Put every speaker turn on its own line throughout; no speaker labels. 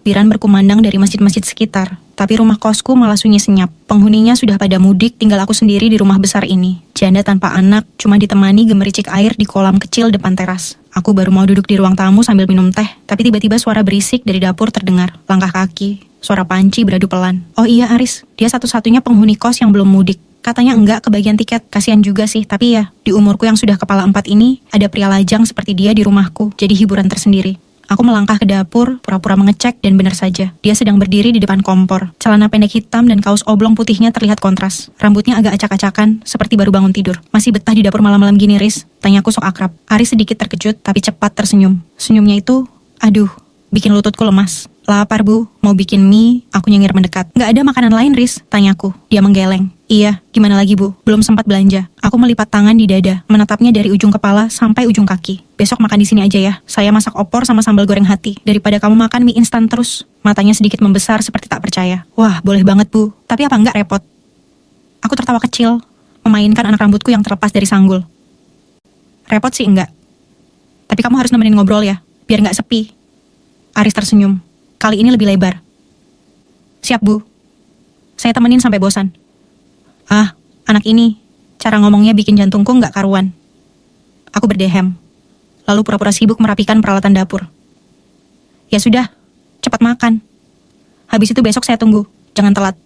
takbiran berkumandang dari masjid-masjid sekitar. Tapi rumah kosku malah sunyi senyap. Penghuninya sudah pada mudik, tinggal aku sendiri di rumah besar ini. Janda tanpa anak, cuma ditemani gemericik air di kolam kecil depan teras. Aku baru mau duduk di ruang tamu sambil minum teh, tapi tiba-tiba suara berisik dari dapur terdengar. Langkah kaki, suara panci beradu pelan. Oh iya Aris, dia satu-satunya penghuni kos yang belum mudik. Katanya enggak kebagian tiket, kasihan juga sih. Tapi ya, di umurku yang sudah kepala 4 ini, ada pria lajang seperti dia di rumahku, jadi hiburan tersendiri. Aku melangkah ke dapur, pura-pura mengecek, dan benar saja. Dia sedang berdiri di depan kompor. Celana pendek hitam dan kaos oblong putihnya terlihat kontras. Rambutnya agak acak-acakan, seperti baru bangun tidur. Masih betah di dapur malam-malam gini, Riz? Tanyaku sok akrab. Aris sedikit terkejut, tapi cepat tersenyum. Senyumnya itu, aduh, bikin lututku lemas. Lapar bu, mau bikin mie, aku nyengir mendekat. Nggak ada makanan lain Riz? Tanyaku. Dia menggeleng. Iya, gimana lagi bu? Belum sempat belanja. Aku melipat tangan di dada, menatapnya dari ujung kepala sampai ujung kaki. Besok makan di sini aja ya. Saya masak opor sama sambal goreng hati. Daripada kamu makan mie instan terus. Matanya sedikit membesar seperti tak percaya. Wah, boleh banget bu. Tapi apa enggak repot? Aku tertawa kecil, memainkan anak rambutku yang terlepas dari sanggul. Repot sih enggak. Tapi kamu harus nemenin ngobrol ya, biar enggak sepi. Aris tersenyum. Kali ini lebih lebar. Siap bu. Saya temenin sampai bosan. Ah, anak ini, cara ngomongnya bikin jantungku nggak karuan. Aku berdehem, lalu pura-pura sibuk merapikan peralatan dapur. Ya sudah, cepat makan. Habis itu besok saya tunggu, jangan telat.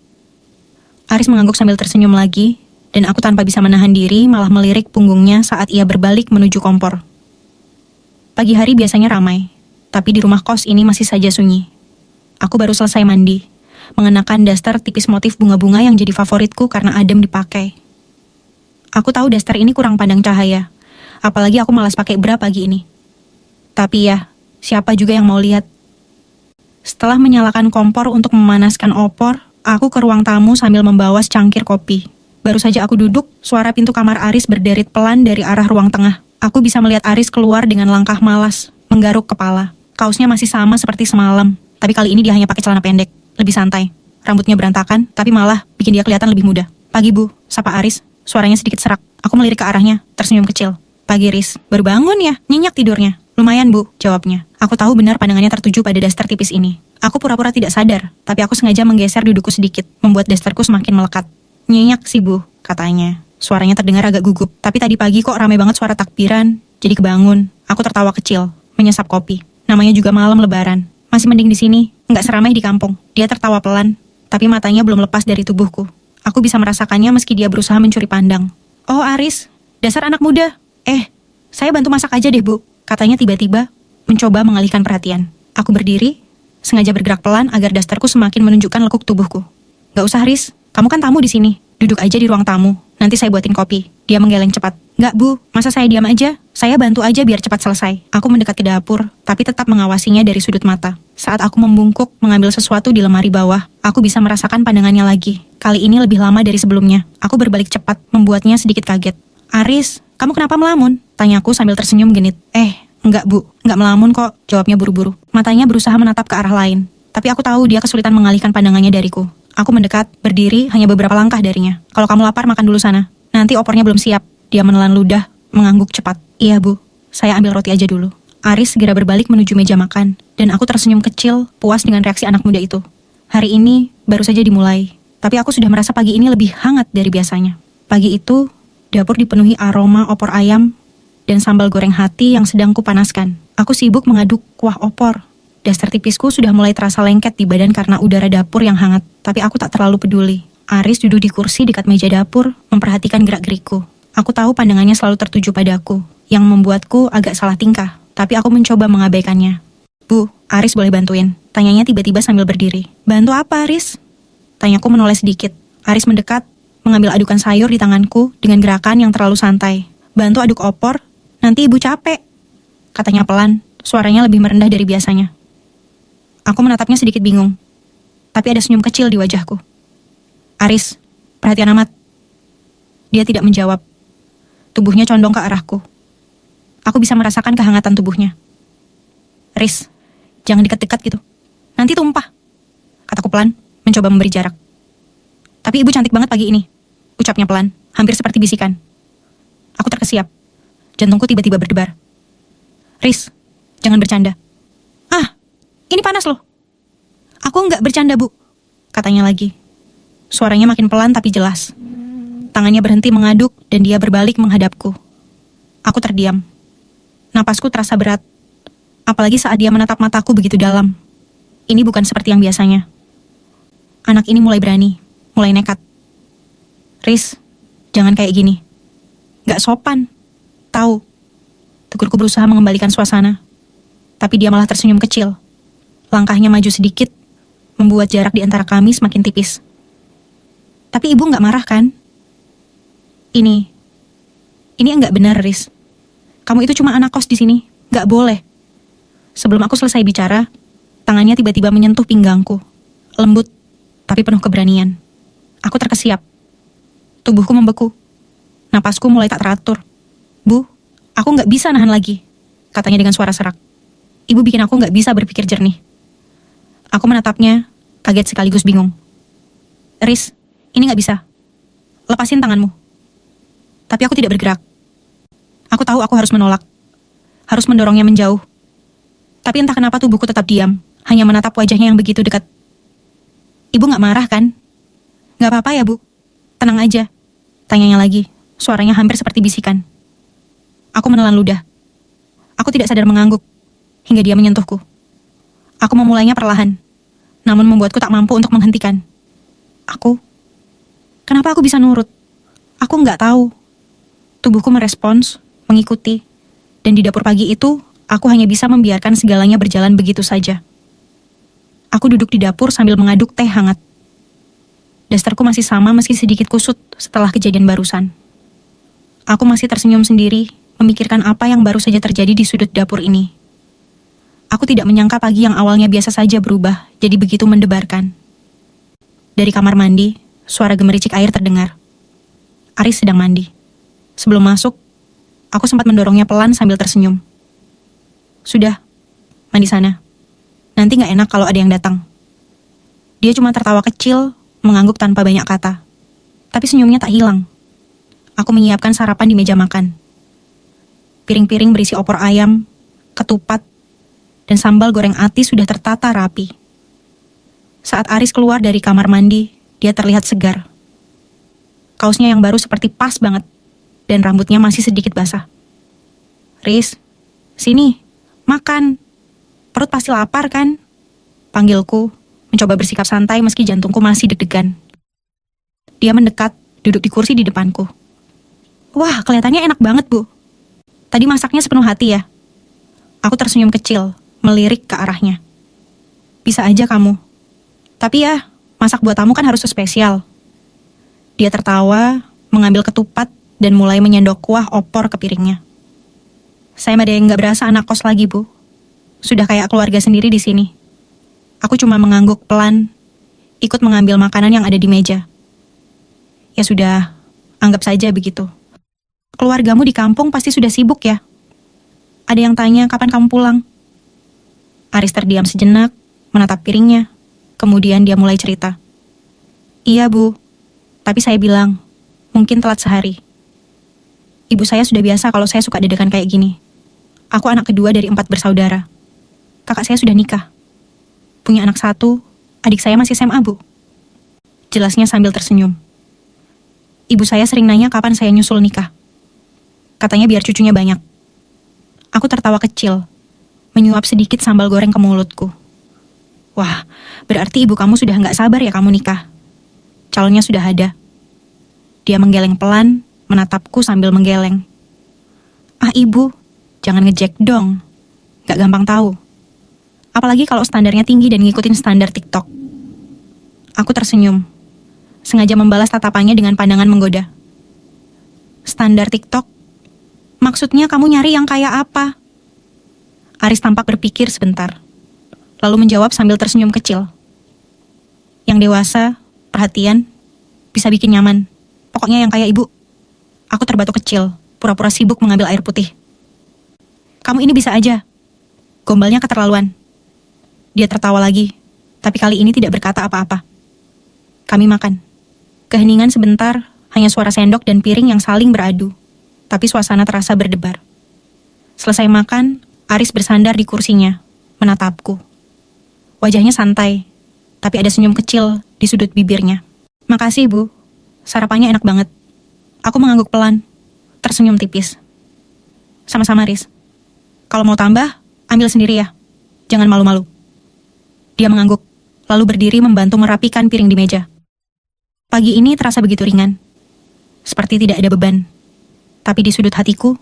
Aris mengangguk sambil tersenyum lagi, dan aku tanpa bisa menahan diri malah melirik punggungnya saat ia berbalik menuju kompor. Pagi hari biasanya ramai, tapi di rumah kos ini masih saja sunyi. Aku baru selesai mandi, mengenakan daster tipis motif bunga-bunga yang jadi favoritku karena adem dipakai. Aku tahu daster ini kurang pandang cahaya, apalagi aku malas pakai bra pagi ini. Tapi ya, siapa juga yang mau lihat? Setelah menyalakan kompor untuk memanaskan opor, aku ke ruang tamu sambil membawa secangkir kopi. Baru saja aku duduk, suara pintu kamar Aris berderit pelan dari arah ruang tengah. Aku bisa melihat Aris keluar dengan langkah malas, menggaruk kepala. Kaosnya masih sama seperti semalam, tapi kali ini dia hanya pakai celana pendek. Lebih santai, rambutnya berantakan, tapi malah bikin dia kelihatan lebih muda. Pagi bu, sapa Aris, suaranya sedikit serak. Aku melirik ke arahnya, tersenyum kecil. Pagi Riz, baru bangun ya? Nyenyak tidurnya? Lumayan bu, jawabnya. Aku tahu benar pandangannya tertuju pada daster tipis ini. Aku pura-pura tidak sadar, tapi aku sengaja menggeser dudukku sedikit, membuat dasterku semakin melekat. Nyenyak sih bu, katanya. Suaranya terdengar agak gugup, tapi tadi pagi kok ramai banget suara takbiran. Jadi kebangun, aku tertawa kecil, menyesap kopi. Namanya juga malam lebaran. Masih mending di sini, nggak seramai di kampung. Dia tertawa pelan, tapi matanya belum lepas dari tubuhku. Aku bisa merasakannya meski dia berusaha mencuri pandang. Oh Aris, dasar anak muda. Saya bantu masak aja deh bu, katanya tiba-tiba, mencoba mengalihkan perhatian. Aku berdiri, sengaja bergerak pelan agar dasterku semakin menunjukkan lekuk tubuhku. Gak usah Riz, kamu kan tamu di sini. Duduk aja di ruang tamu, nanti saya buatin kopi. Dia menggeleng cepat. Nggak bu, masa saya diam aja? Saya bantu aja biar cepat selesai. Aku mendekat ke dapur, tapi tetap mengawasinya dari sudut mata. Saat aku membungkuk mengambil sesuatu di lemari bawah, aku bisa merasakan pandangannya lagi. Kali ini lebih lama dari sebelumnya. Aku berbalik cepat, membuatnya sedikit kaget. Aris, kamu kenapa melamun? Tanyaku sambil tersenyum genit. Enggak bu, enggak melamun kok, jawabnya buru-buru. Matanya berusaha menatap ke arah lain. Tapi aku tahu dia kesulitan mengalihkan pandangannya dariku. Aku mendekat, berdiri hanya beberapa langkah darinya. Kalau kamu lapar, makan dulu sana. Nanti opornya belum siap. Dia menelan ludah, mengangguk cepat. Iya bu, saya ambil roti aja dulu. Aris segera berbalik menuju meja makan, dan aku tersenyum kecil, puas dengan reaksi anak muda itu. Hari ini baru saja dimulai, tapi aku sudah merasa pagi ini lebih hangat dari biasanya. Pagi itu, dapur dipenuhi aroma opor ayam dan sambal goreng hati yang sedang kupanaskan. Aku sibuk mengaduk kuah opor. Daster tipisku sudah mulai terasa lengket di badan karena udara dapur yang hangat, tapi aku tak terlalu peduli. Aris duduk di kursi dekat meja dapur, memperhatikan gerak-gerikku. Aku tahu pandangannya selalu tertuju padaku, yang membuatku agak salah tingkah, tapi aku mencoba mengabaikannya. Bu, Aris boleh bantuin? Tanyanya tiba-tiba sambil berdiri. Bantu apa, Aris? Tanyaku menoleh sedikit. Aris mendekat, mengambil adukan sayur di tanganku dengan gerakan yang terlalu santai. Bantu aduk opor, nanti ibu capek. Katanya pelan, suaranya lebih merendah dari biasanya. Aku menatapnya sedikit bingung, tapi ada senyum kecil di wajahku. Aris, perhatian amat. Dia tidak menjawab. Tubuhnya condong ke arahku. Aku bisa merasakan kehangatan tubuhnya. Riz, jangan dekat-dekat gitu. Nanti tumpah. Kataku pelan, mencoba memberi jarak. Tapi ibu cantik banget pagi ini. Ucapnya pelan, hampir seperti bisikan. Aku terkesiap. Jantungku tiba-tiba berdebar. Riz, jangan bercanda. Ini panas loh. Aku nggak bercanda, Bu, katanya lagi. Suaranya makin pelan tapi jelas. Tangannya berhenti mengaduk dan dia berbalik menghadapku. Aku terdiam. Napasku terasa berat. Apalagi saat dia menatap mataku begitu dalam. Ini bukan seperti yang biasanya. Anak ini mulai berani, mulai nekat. Riz, jangan kayak gini. Gak sopan. Tahu. Tegurku berusaha mengembalikan suasana. Tapi dia malah tersenyum kecil. Langkahnya maju sedikit, membuat jarak di antara kami semakin tipis. Tapi ibu gak marah kan? Ini enggak benar, Riz. Kamu itu cuma anak kos di sini. Gak boleh. Sebelum aku selesai bicara, tangannya tiba-tiba menyentuh pinggangku. Lembut, tapi penuh keberanian. Aku terkesiap. Tubuhku membeku. Napasku mulai tak teratur. Bu, aku gak bisa nahan lagi, katanya dengan suara serak. Ibu bikin aku gak bisa berpikir jernih. Aku menatapnya, kaget sekaligus bingung. Riz, ini gak bisa. Lepasin tanganmu. Tapi aku tidak bergerak. Aku tahu aku harus menolak. Harus mendorongnya menjauh. Tapi entah kenapa tubuhku tetap diam, hanya menatap wajahnya yang begitu dekat. Ibu gak marah kan? Gak apa-apa ya, Bu? Tenang aja. Tanyanya lagi, suaranya hampir seperti bisikan. Aku menelan ludah. Aku tidak sadar mengangguk, hingga dia menyentuhku. Aku memulainya perlahan, namun membuatku tak mampu untuk menghentikan. Kenapa aku bisa nurut? Aku nggak tahu. Tubuhku merespons, mengikuti, dan di dapur pagi itu, aku hanya bisa membiarkan segalanya berjalan begitu saja. Aku duduk di dapur sambil mengaduk teh hangat. Dasterku masih sama meski sedikit kusut setelah kejadian barusan. Aku masih tersenyum sendiri, memikirkan apa yang baru saja terjadi di sudut dapur ini. Aku tidak menyangka pagi yang awalnya biasa saja berubah, jadi begitu mendebarkan. Dari kamar mandi, suara gemericik air terdengar. Aris sedang mandi. Sebelum masuk, aku sempat mendorongnya pelan sambil tersenyum. Sudah, mandi sana. Nanti gak enak kalau ada yang datang. Dia cuma tertawa kecil, mengangguk tanpa banyak kata. Tapi senyumnya tak hilang. Aku menyiapkan sarapan di meja makan. Piring-piring berisi opor ayam, ketupat, dan sambal goreng ati sudah tertata rapi. Saat Aris keluar dari kamar mandi, dia terlihat segar. Kaosnya yang baru seperti pas banget, dan rambutnya masih sedikit basah. Riz, sini, makan. Perut pasti lapar kan? Panggilku, mencoba bersikap santai meski jantungku masih deg-degan. Dia mendekat, duduk di kursi di depanku. Wah, kelihatannya enak banget, Bu. Tadi masaknya sepenuh hati ya? Aku tersenyum kecil, melirik ke arahnya. Bisa aja kamu. Tapi ya, masak buat tamu kan harus spesial. Dia tertawa, mengambil ketupat, dan mulai menyendok kuah opor ke piringnya. Saya ada yang gak berasa anak kos lagi, Bu. Sudah kayak keluarga sendiri di sini. Aku cuma mengangguk pelan, ikut mengambil makanan yang ada di meja. Ya sudah, anggap saja begitu. Keluargamu di kampung pasti sudah sibuk ya? Ada yang tanya kapan kamu pulang? Aris terdiam sejenak, menatap piringnya. Kemudian dia mulai cerita. Iya, Bu. Tapi saya bilang, mungkin telat sehari. Ibu saya sudah biasa kalau saya suka dedekan kayak gini. Aku anak kedua dari 4 bersaudara. Kakak saya sudah nikah. Punya anak 1, adik saya masih SMA, Bu. Jelasnya sambil tersenyum. Ibu saya sering nanya kapan saya nyusul nikah. Katanya biar cucunya banyak. Aku tertawa kecil, menyuap sedikit sambal goreng ke mulutku. Wah, berarti ibu kamu sudah nggak sabar ya kamu nikah. Calonnya sudah ada. Dia menggeleng pelan, menatapku sambil menggeleng. Ah ibu, jangan ngejek dong. Gak gampang tahu. Apalagi kalau standarnya tinggi dan ngikutin standar TikTok. Aku tersenyum, sengaja membalas tatapannya dengan pandangan menggoda. Standar TikTok? Maksudnya kamu nyari yang kayak apa? Aris tampak berpikir sebentar, lalu menjawab sambil tersenyum kecil. Yang dewasa, perhatian, bisa bikin nyaman. Pokoknya yang kayak ibu. Aku terbatuk kecil, pura-pura sibuk mengambil air putih. Kamu ini bisa aja. Gombalnya keterlaluan. Dia tertawa lagi, tapi kali ini tidak berkata apa-apa. Kami makan. Keheningan sebentar, hanya suara sendok dan piring yang saling beradu. Tapi suasana terasa berdebar. Selesai makan, Aris bersandar di kursinya, menatapku. Wajahnya santai, tapi ada senyum kecil di sudut bibirnya. Makasih, Bu. Sarapannya enak banget. Aku mengangguk pelan, tersenyum tipis. Sama-sama, Riz. Kalau mau tambah, ambil sendiri ya. Jangan malu-malu. Dia mengangguk, lalu berdiri membantu merapikan piring di meja. Pagi ini terasa begitu ringan. Seperti tidak ada beban. Tapi di sudut hatiku,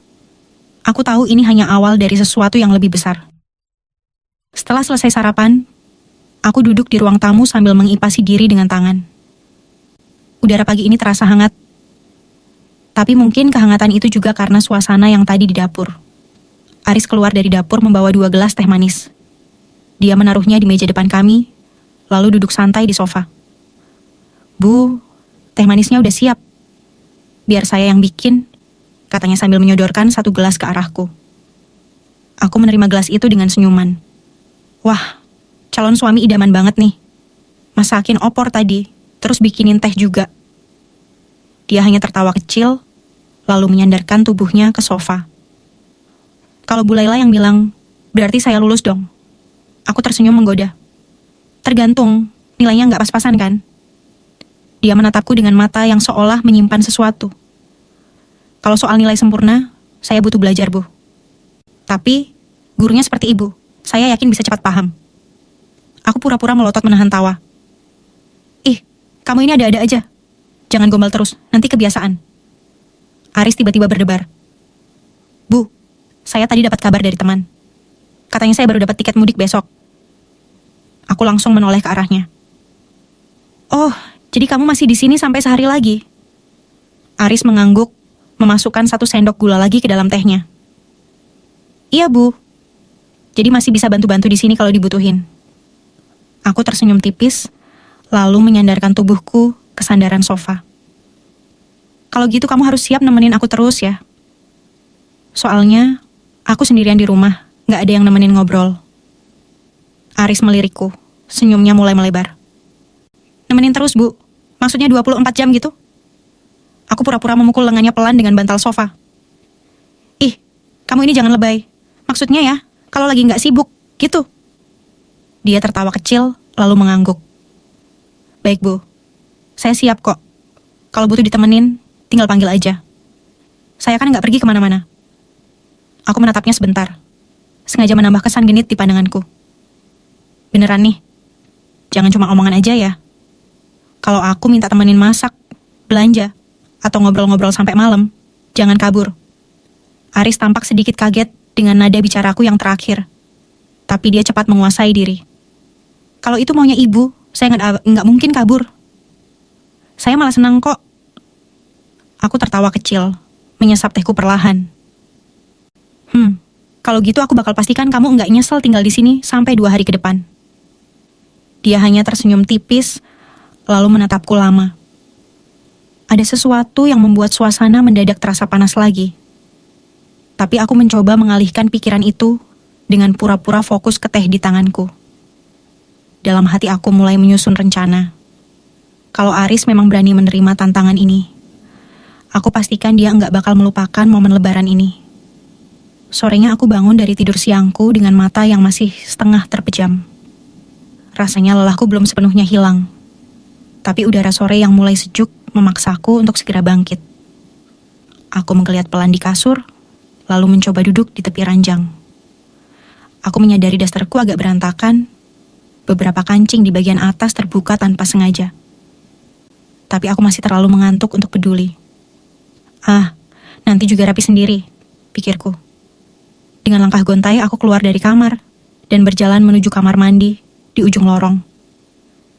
aku tahu ini hanya awal dari sesuatu yang lebih besar. Setelah selesai sarapan, aku duduk di ruang tamu sambil mengipasi diri dengan tangan. Udara pagi ini terasa hangat. Tapi mungkin kehangatan itu juga karena suasana yang tadi di dapur. Aris keluar dari dapur membawa 2 gelas teh manis. Dia menaruhnya di meja depan kami, lalu duduk santai di sofa. Bu, teh manisnya udah siap. Biar saya yang bikin, katanya sambil menyodorkan 1 gelas ke arahku. Aku menerima gelas itu dengan senyuman. Wah, calon suami idaman banget nih. Masakin opor tadi, terus bikinin teh juga. Dia hanya tertawa kecil, lalu menyandarkan tubuhnya ke sofa. Kalau Bu Laila yang bilang, berarti saya lulus dong. Aku tersenyum menggoda. Tergantung, nilainya nggak pas-pasan kan? Dia menatapku dengan mata yang seolah menyimpan sesuatu. Kalau soal nilai sempurna, saya butuh belajar, Bu. Tapi, gurunya seperti Ibu. Saya yakin bisa cepat paham. Aku pura-pura melotot menahan tawa. Ih, kamu ini ada-ada aja. Jangan gombal terus, nanti kebiasaan. Aris tiba-tiba berdebar. Bu, saya tadi dapat kabar dari teman. Katanya saya baru dapat tiket mudik besok. Aku langsung menoleh ke arahnya. Oh, jadi kamu masih di sini sampai sehari lagi? Aris mengangguk, memasukkan 1 sendok gula lagi ke dalam tehnya. Iya, Bu. Jadi masih bisa bantu-bantu di sini kalau dibutuhin. Aku tersenyum tipis, lalu menyandarkan tubuhku ke sandaran sofa. Kalau gitu kamu harus siap nemenin aku terus ya. Soalnya, aku sendirian di rumah, gak ada yang nemenin ngobrol. Aris melirikku, senyumnya mulai melebar. Nemenin terus, Bu. Maksudnya 24 jam gitu? Aku pura-pura memukul lengannya pelan dengan bantal sofa. Ih, kamu ini jangan lebay. Maksudnya ya, kalau lagi gak sibuk, gitu. Dia tertawa kecil, lalu mengangguk. Baik, Bu. Saya siap kok. Kalau butuh ditemenin, tinggal panggil aja. Saya kan gak pergi kemana-mana. Aku menatapnya sebentar. Sengaja menambah kesan genit di pandanganku. Beneran nih. Jangan cuma omongan aja ya. Kalau aku minta temenin masak, belanja, atau ngobrol-ngobrol sampai malam, jangan kabur. Aris tampak sedikit kaget dengan nada bicaraku yang terakhir. Tapi dia cepat menguasai diri. Kalau itu maunya ibu, saya nggak mungkin kabur. Saya malah senang kok. Aku tertawa kecil, menyesap tehku perlahan. Kalau gitu aku bakal pastikan kamu nggak nyesel tinggal di sini sampai 2 hari ke depan. Dia hanya tersenyum tipis, lalu menatapku lama. Ada sesuatu yang membuat suasana mendadak terasa panas lagi. Tapi aku mencoba mengalihkan pikiran itu dengan pura-pura fokus ke teh di tanganku. Dalam hati aku mulai menyusun rencana. Kalau Aris memang berani menerima tantangan ini, aku pastikan dia nggak bakal melupakan momen lebaran ini. Sorenya aku bangun dari tidur siangku dengan mata yang masih setengah terpejam. Rasanya lelahku belum sepenuhnya hilang. Tapi udara sore yang mulai sejuk memaksaku untuk segera bangkit. Aku menggeliat pelan di kasur, lalu mencoba duduk di tepi ranjang. Aku menyadari dasterku agak berantakan, beberapa kancing di bagian atas terbuka tanpa sengaja. Tapi aku masih terlalu mengantuk untuk peduli. Nanti juga rapi sendiri, pikirku. Dengan langkah gontai aku keluar dari kamar dan berjalan menuju kamar mandi di ujung lorong.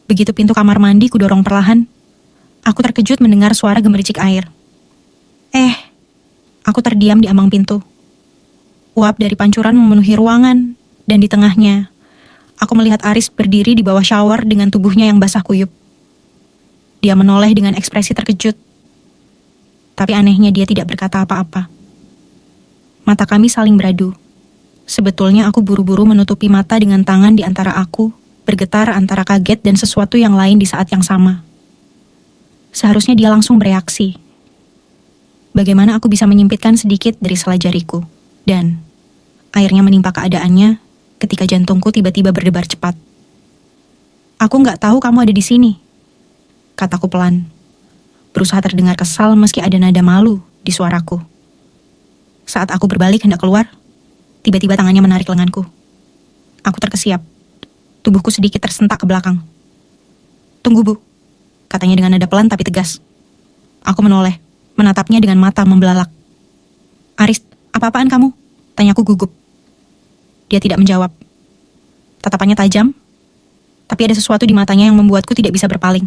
Begitu pintu kamar mandi kudorong perlahan, aku terkejut mendengar suara gemericik air. Aku terdiam di ambang pintu. Uap dari pancuran memenuhi ruangan, dan di tengahnya, aku melihat Aris berdiri di bawah shower dengan tubuhnya yang basah kuyup. Dia menoleh dengan ekspresi terkejut. Tapi anehnya dia tidak berkata apa-apa. Mata kami saling beradu. Sebetulnya aku buru-buru menutupi mata dengan tangan di antara aku, bergetar antara kaget dan sesuatu yang lain di saat yang sama. Seharusnya dia langsung bereaksi. Bagaimana aku bisa menyempitkan sedikit dari sela jariku, dan akhirnya menimpa keadaannya ketika jantungku tiba-tiba berdebar cepat. Aku nggak tahu kamu ada di sini, kataku pelan. Berusaha terdengar kesal meski ada nada malu di suaraku. Saat aku berbalik hendak keluar, tiba-tiba tangannya menarik lenganku. Aku terkesiap. Tubuhku sedikit tersentak ke belakang. Tunggu, Bu, katanya dengan nada pelan tapi tegas. Aku menoleh, menatapnya dengan mata membelalak. Aris, apa-apaan kamu? Tanyaku gugup. Dia tidak menjawab. Tatapannya tajam, tapi ada sesuatu di matanya yang membuatku tidak bisa berpaling.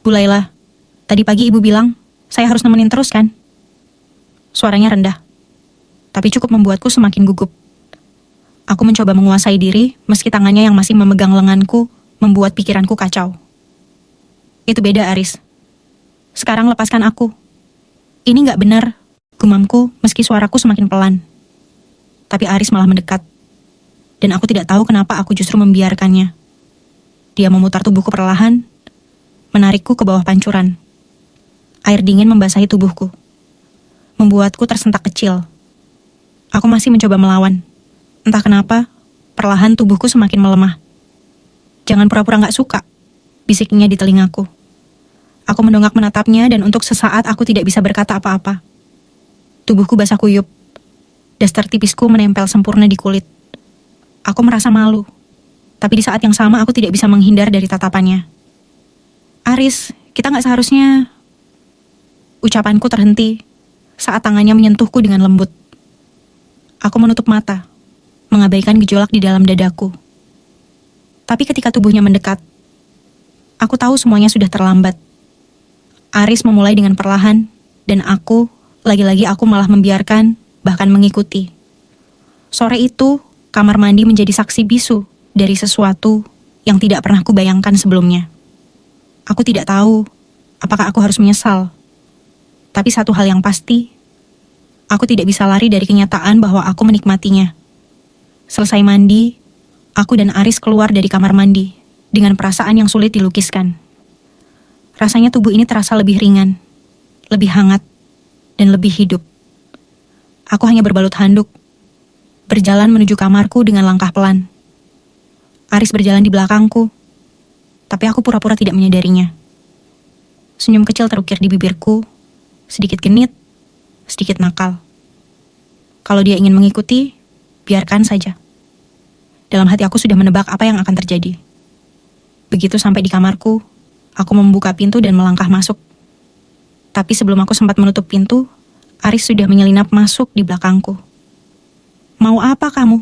Bu Laila, tadi pagi ibu bilang, saya harus nemenin terus kan? Suaranya rendah, tapi cukup membuatku semakin gugup. Aku mencoba menguasai diri, meski tangannya yang masih memegang lenganku, membuat pikiranku kacau. Itu beda, Aris. Sekarang lepaskan aku. Ini nggak benar, gumamku meski suaraku semakin pelan. Tapi Aris malah mendekat. Dan aku tidak tahu kenapa aku justru membiarkannya. Dia memutar tubuhku perlahan, menarikku ke bawah pancuran. Air dingin membasahi tubuhku, membuatku tersentak kecil. Aku masih mencoba melawan. Entah kenapa, perlahan tubuhku semakin melemah. Jangan pura-pura gak suka, bisiknya di telingaku. Aku mendongak menatapnya dan untuk sesaat aku tidak bisa berkata apa-apa. Tubuhku basah kuyup. Daster tipisku menempel sempurna di kulit. Aku merasa malu. Tapi di saat yang sama aku tidak bisa menghindar dari tatapannya. Aris, kita gak seharusnya... Ucapanku terhenti saat tangannya menyentuhku dengan lembut. Aku menutup mata, mengabaikan gejolak di dalam dadaku. Tapi ketika tubuhnya mendekat, aku tahu semuanya sudah terlambat. Aris memulai dengan perlahan, dan lagi-lagi aku malah membiarkan, bahkan mengikuti. Sore itu, kamar mandi menjadi saksi bisu dari sesuatu yang tidak pernah kubayangkan sebelumnya. Aku tidak tahu apakah aku harus menyesal. Tapi satu hal yang pasti, aku tidak bisa lari dari kenyataan bahwa aku menikmatinya. Selesai mandi, aku dan Aris keluar dari kamar mandi dengan perasaan yang sulit dilukiskan. Rasanya tubuh ini terasa lebih ringan, lebih hangat, dan lebih hidup. Aku hanya berbalut handuk, berjalan menuju kamarku dengan langkah pelan. Aris berjalan di belakangku, tapi aku pura-pura tidak menyadarinya. Senyum kecil terukir di bibirku, sedikit genit, sedikit nakal. Kalau dia ingin mengikuti, biarkan saja. Dalam hati aku sudah menebak apa yang akan terjadi. Begitu sampai di kamarku, aku membuka pintu dan melangkah masuk. Tapi sebelum aku sempat menutup pintu, Aris sudah menyelinap masuk di belakangku. Mau apa kamu?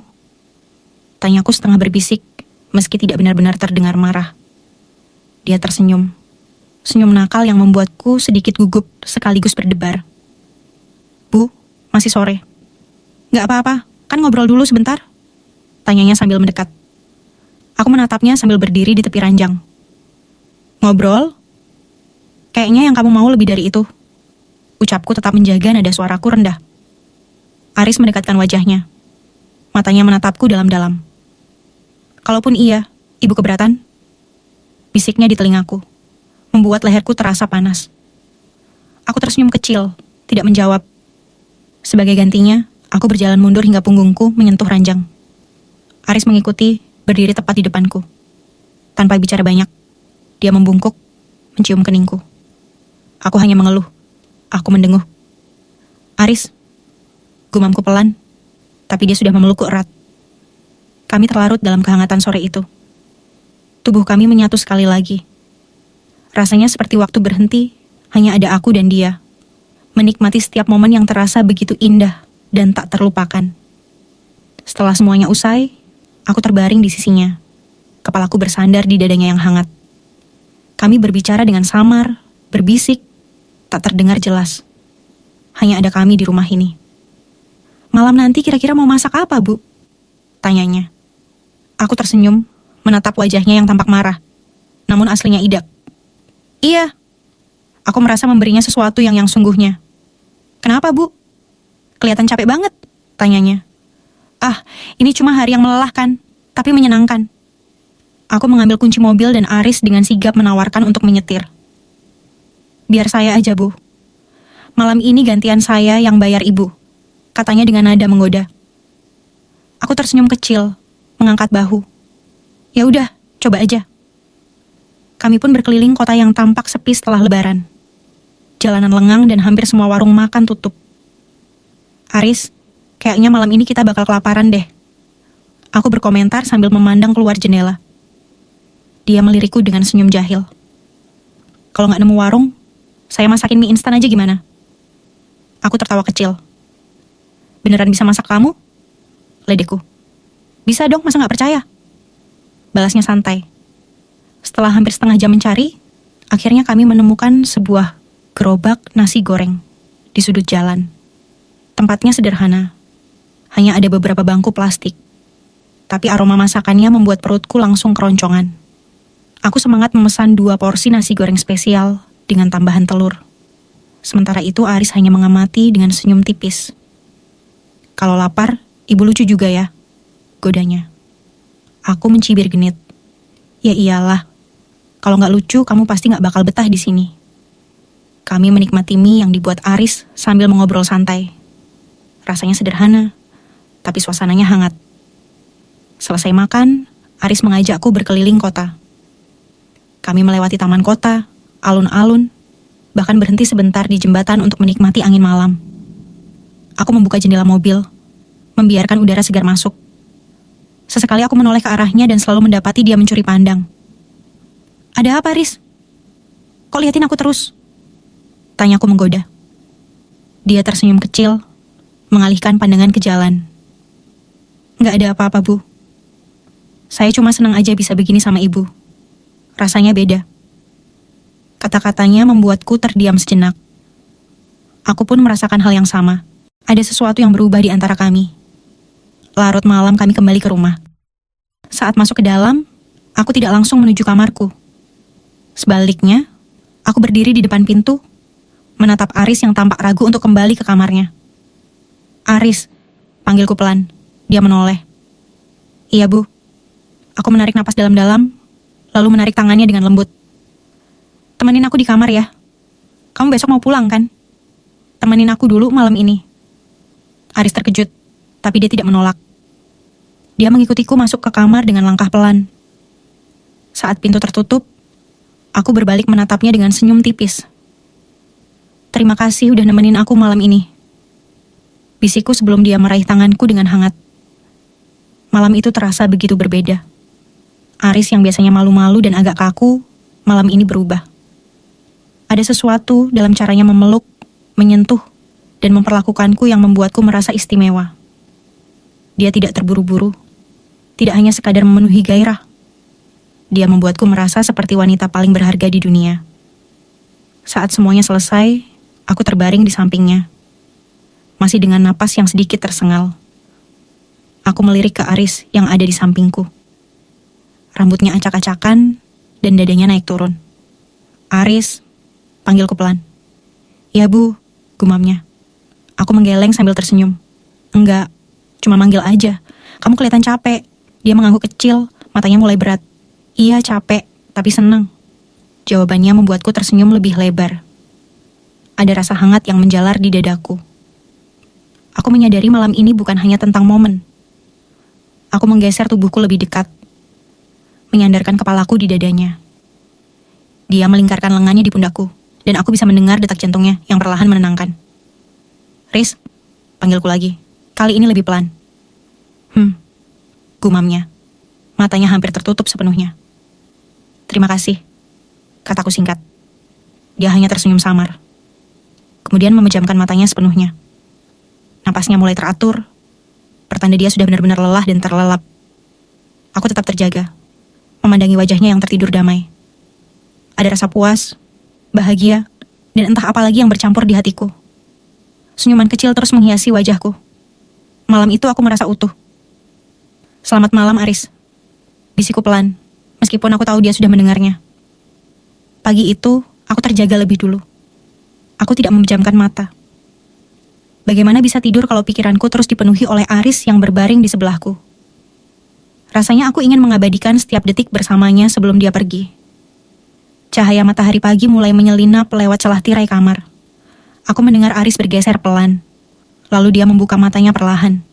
Tanyaku setengah berbisik, meski tidak benar-benar terdengar marah. Dia tersenyum. Senyum nakal yang membuatku sedikit gugup sekaligus berdebar. Bu, masih sore. Gak apa-apa, kan ngobrol dulu sebentar? Tanyanya sambil mendekat. Aku menatapnya sambil berdiri di tepi ranjang. Ngobrol? Kayaknya yang kamu mau lebih dari itu. Ucapku tetap menjaga nada suaraku rendah. Aris mendekatkan wajahnya. Matanya menatapku dalam-dalam. Kalaupun iya, ibu keberatan? Bisiknya di telingaku, membuat leherku terasa panas. Aku tersenyum kecil, tidak menjawab. Sebagai gantinya, aku berjalan mundur hingga punggungku menyentuh ranjang. Aris mengikuti, berdiri tepat di depanku. Tanpa bicara banyak, dia membungkuk, mencium keningku. Aku hanya mengeluh. Aku mendenguh. Aris, gumamku pelan, tapi dia sudah memelukku erat. Kami terlarut dalam kehangatan sore itu. Tubuh kami menyatu sekali lagi. Rasanya seperti waktu berhenti, hanya ada aku dan dia. Menikmati setiap momen yang terasa begitu indah dan tak terlupakan. Setelah semuanya usai, aku terbaring di sisinya. Kepalaku bersandar di dadanya yang hangat. Kami berbicara dengan samar, berbisik, tak terdengar jelas. Hanya ada kami di rumah ini. Malam nanti kira-kira mau masak apa, Bu? Tanyanya. Aku tersenyum, menatap wajahnya yang tampak marah, namun aslinya idak. Iya. Aku merasa memberinya sesuatu yang sungguhnya. Kenapa, Bu? Kelihatan capek banget, tanyanya. Ah, ini cuma hari yang melelahkan, tapi menyenangkan. Aku mengambil kunci mobil dan Aris dengan sigap menawarkan untuk menyetir. Biar saya aja, Bu. Malam ini gantian saya yang bayar Ibu, katanya dengan nada menggoda. Aku tersenyum kecil, mengangkat bahu. Ya udah, coba aja. Kami pun berkeliling kota yang tampak sepi setelah lebaran. Jalanan lengang dan hampir semua warung makan tutup. Aris, kayaknya malam ini kita bakal kelaparan deh. Aku berkomentar sambil memandang keluar jendela. Dia melirikku dengan senyum jahil. Kalau nggak nemu warung, saya masakin mie instan aja gimana? Aku tertawa kecil. Beneran bisa masak kamu? Ledekku. Bisa dong, masa nggak percaya? Balasnya santai. Setelah hampir setengah jam mencari, akhirnya kami menemukan sebuah gerobak nasi goreng di sudut jalan. Tempatnya sederhana. Hanya ada beberapa bangku plastik. Tapi aroma masakannya membuat perutku langsung keroncongan. Aku semangat memesan 2 porsi nasi goreng spesial dengan tambahan telur. Sementara itu Aris hanya mengamati dengan senyum tipis. Kalau lapar, ibu lucu juga ya, godanya. Aku mencibir genit. Ya iyalah, kalau nggak lucu kamu pasti nggak bakal betah di sini. Kami menikmati mie yang dibuat Aris sambil mengobrol santai. Rasanya sederhana, tapi suasananya hangat. Selesai makan, Aris mengajakku berkeliling kota. Kami melewati taman kota, alun-alun, bahkan berhenti sebentar di jembatan untuk menikmati angin malam. Aku membuka jendela mobil, membiarkan udara segar masuk. Sesekali aku menoleh ke arahnya dan selalu mendapati dia mencuri pandang. Ada apa, Aris? Kok liatin aku terus? Tanyaku menggoda. Dia tersenyum kecil, mengalihkan pandangan ke jalan. Nggak ada apa-apa, Bu. Saya cuma senang aja bisa begini sama ibu. Rasanya beda. Kata-katanya membuatku terdiam sejenak. Aku pun merasakan hal yang sama. Ada sesuatu yang berubah di antara kami. Larut malam kami kembali ke rumah. Saat masuk ke dalam, aku tidak langsung menuju kamarku. Sebaliknya, aku berdiri di depan pintu, menatap Aris yang tampak ragu untuk kembali ke kamarnya. Aris, panggilku pelan. Dia menoleh. Iya, Bu. Aku menarik napas dalam-dalam, lalu menarik tangannya dengan lembut. Temenin aku di kamar ya. Kamu besok mau pulang kan? Temenin aku dulu malam ini. Aris terkejut, tapi dia tidak menolak. Dia mengikutiku masuk ke kamar dengan langkah pelan. Saat pintu tertutup, aku berbalik menatapnya dengan senyum tipis. Terima kasih udah nemenin aku malam ini. Bisikku sebelum dia meraih tanganku dengan hangat. Malam itu terasa begitu berbeda. Aris yang biasanya malu-malu dan agak kaku, malam ini berubah. Ada sesuatu dalam caranya memeluk, menyentuh, dan memperlakukanku yang membuatku merasa istimewa. Dia tidak terburu-buru, tidak hanya sekadar memenuhi gairah. Dia membuatku merasa seperti wanita paling berharga di dunia. Saat semuanya selesai, aku terbaring di sampingnya. Masih dengan napas yang sedikit tersengal. Aku melirik ke Aris yang ada di sampingku. Rambutnya acak-acakan dan dadanya naik turun. Aris, panggilku pelan. Ya Bu, gumamnya. Aku menggeleng sambil tersenyum. Enggak, cuma manggil aja. Kamu kelihatan capek. Dia mengangguk kecil, matanya mulai berat. Iya capek, tapi senang. Jawabannya membuatku tersenyum lebih lebar. Ada rasa hangat yang menjalar di dadaku. Aku menyadari malam ini bukan hanya tentang momen. Aku menggeser tubuhku lebih dekat, menyandarkan kepalaku di dadanya. Dia melingkarkan lengannya di pundakku, dan aku bisa mendengar detak jantungnya yang perlahan menenangkan. Riz, panggilku lagi. Kali ini lebih pelan. Gumamnya. Matanya hampir tertutup sepenuhnya. Terima kasih, kataku singkat. Dia hanya tersenyum samar. Kemudian memejamkan matanya sepenuhnya. Napasnya mulai teratur, pertanda dia sudah benar-benar lelah dan terlelap. Aku tetap terjaga, memandangi wajahnya yang tertidur damai. Ada rasa puas, bahagia, dan entah apa lagi yang bercampur di hatiku. Senyuman kecil terus menghiasi wajahku. Malam itu aku merasa utuh. Selamat malam, Aris. Bisikku pelan, meskipun aku tahu dia sudah mendengarnya. Pagi itu, aku terjaga lebih dulu. Aku tidak memejamkan mata. Bagaimana bisa tidur kalau pikiranku terus dipenuhi oleh Aris yang berbaring di sebelahku? Rasanya aku ingin mengabadikan setiap detik bersamanya sebelum dia pergi. Cahaya matahari pagi mulai menyelinap lewat celah tirai kamar. Aku mendengar Aris bergeser pelan. Lalu dia membuka matanya perlahan.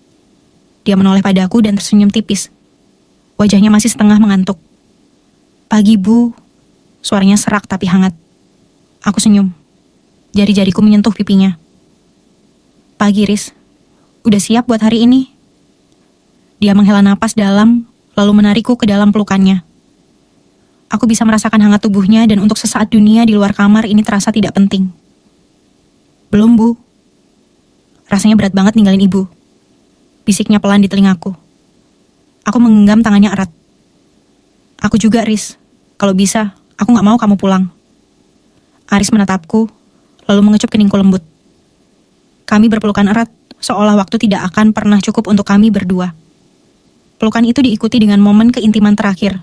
Dia menoleh padaku dan tersenyum tipis. Wajahnya masih setengah mengantuk. Pagi, Bu. Suaranya serak tapi hangat. Aku senyum. Jari-jariku menyentuh pipinya. Pagi, Riz. Udah siap buat hari ini? Dia menghela napas dalam, lalu menarikku ke dalam pelukannya. Aku bisa merasakan hangat tubuhnya dan untuk sesaat dunia di luar kamar ini terasa tidak penting. Belum, Bu. Rasanya berat banget ninggalin ibu. Bisiknya pelan di telingaku. Aku menggenggam tangannya erat. Aku juga, Riz. Kalau bisa, aku gak mau kamu pulang. Aris menatapku, lalu mengecup keningku lembut. Kami berpelukan erat, seolah waktu tidak akan pernah cukup untuk kami berdua. Pelukan itu diikuti dengan momen keintiman terakhir.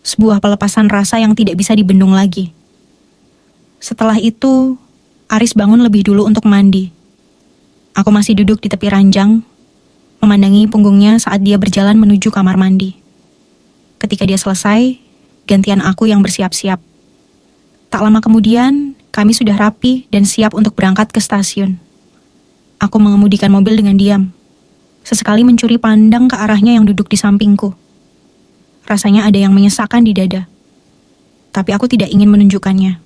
Sebuah pelepasan rasa yang tidak bisa dibendung lagi. Setelah itu, Aris bangun lebih dulu untuk mandi. Aku masih duduk di tepi ranjang, memandangi punggungnya saat dia berjalan menuju kamar mandi. Ketika dia selesai, gantian aku yang bersiap-siap. Tak lama kemudian, kami sudah rapi dan siap untuk berangkat ke stasiun. Aku mengemudikan mobil dengan diam. Sesekali mencuri pandang ke arahnya yang duduk di sampingku. Rasanya ada yang menyesakkan di dada. Tapi aku tidak ingin menunjukkannya.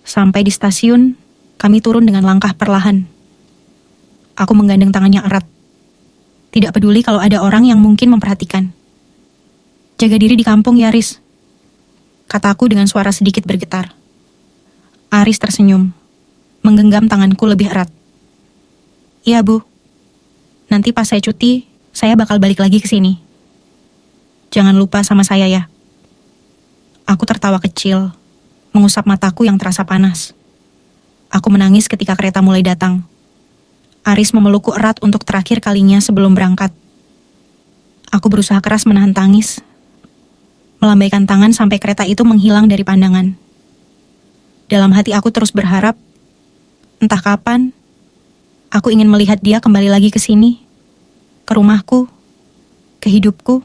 Sampai di stasiun, kami turun dengan langkah perlahan. Aku menggandeng tangannya erat. Tidak peduli kalau ada orang yang mungkin memperhatikan. Jaga diri di kampung ya, Riz. Kataku dengan suara sedikit bergetar. Aris tersenyum, menggenggam tanganku lebih erat. Iya, Bu. Nanti pas saya cuti, saya bakal balik lagi ke sini. Jangan lupa sama saya ya. Aku tertawa kecil, mengusap mataku yang terasa panas. Aku menangis ketika kereta mulai datang. Aris memelukku erat untuk terakhir kalinya sebelum berangkat. Aku berusaha keras menahan tangis, melambaikan tangan sampai kereta itu menghilang dari pandangan. Dalam hati aku terus berharap, entah kapan, aku ingin melihat dia kembali lagi ke sini, ke rumahku, ke hidupku.